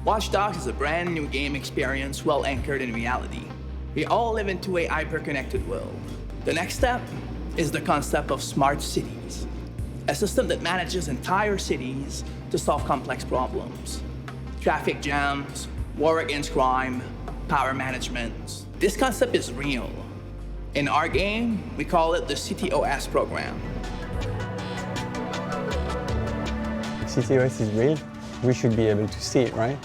Watch Dogs is a brand new game experience well anchored in reality. We all live into a hyper-connected world. The next step is the concept of smart cities, a system that manages entire cities to solve complex problems. Traffic jams, war against crime, power management. This concept is real. In our game, we call it the CTOs Program. CTOs is real. We should be able to see it, right?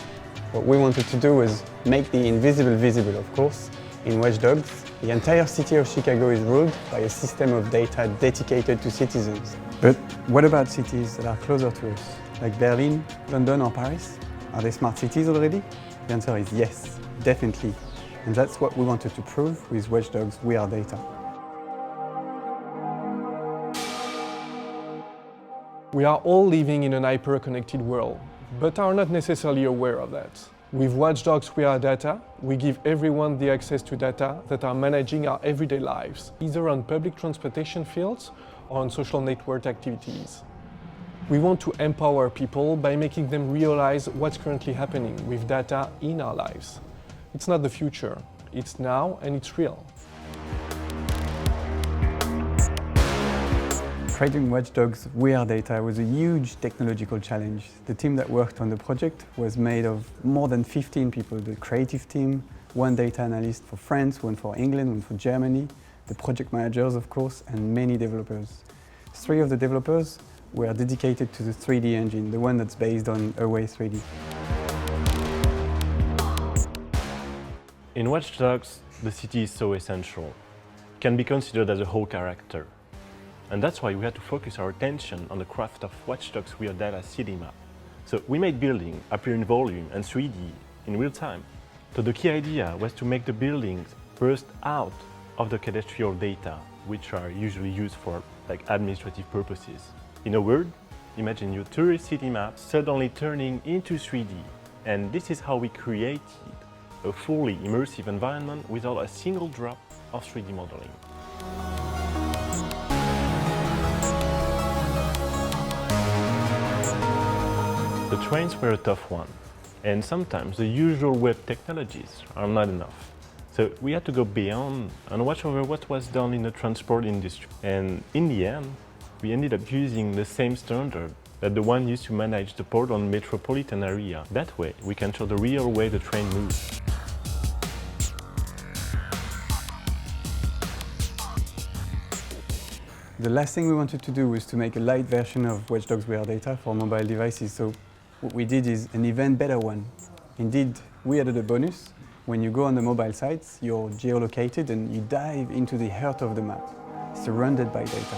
What we wanted to do was make the invisible visible, of course. In Watch Dogs, the entire city of Chicago is ruled by a system of data dedicated to citizens. But what about cities that are closer to us, like Berlin, London or Paris? Are they smart cities already? The answer is yes, definitely. And that's what we wanted to prove with Watch Dogs WeareData. We are all living in an hyper-connected world, but are not necessarily aware of that. With Watch Dogs WeareData, we give everyone the access to data that are managing our everyday lives, either on public transportation fields or on social network activities. We want to empower people by making them realize what's currently happening with data in our lives. It's not the future, it's now and it's real. Creating Watch Dogs WeareData was a huge technological challenge. The team that worked on the project was made of more than 15 people. The creative team, one data analyst for France, one for England, one for Germany, the project managers, of course, and many developers. 3 of the developers were dedicated to the 3D engine, the one that's based on Away 3D. In Watch Dogs, the city is so essential. It can be considered as a whole character. And that's why we had to focus our attention on the craft of Watch Dogs WeareData city map. So we made buildings appear in volume and 3D in real time. So the key idea was to make the buildings burst out of the cadastral data, which are usually used for administrative purposes. In a word, imagine your tourist city map suddenly turning into 3D. And this is how we created a fully immersive environment without a single drop of 3D modeling. The trains were a tough one, and sometimes the usual web technologies are not enough. So we had to go beyond and watch over what was done in the transport industry. And in the end, we ended up using the same standard that the one used to manage the Portland metropolitan area. That way, we can show the real way the train moves. The last thing we wanted to do was to make a light version of Watch Dogs WeareData for mobile devices. So what we did is an even better one. Indeed, we added a bonus. When you go on the mobile sites, you're geolocated and you dive into the heart of the map, surrounded by data.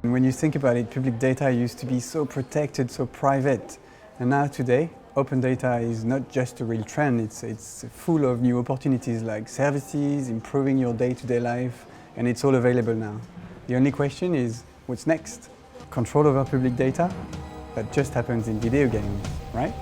And when you think about it, public data used to be so protected, so private. And now today, open data is not just a real trend, it's full of new opportunities like services, improving your day-to-day life, and it's all available now. The only question is, what's next? Control over public data? That just happens in video games, right?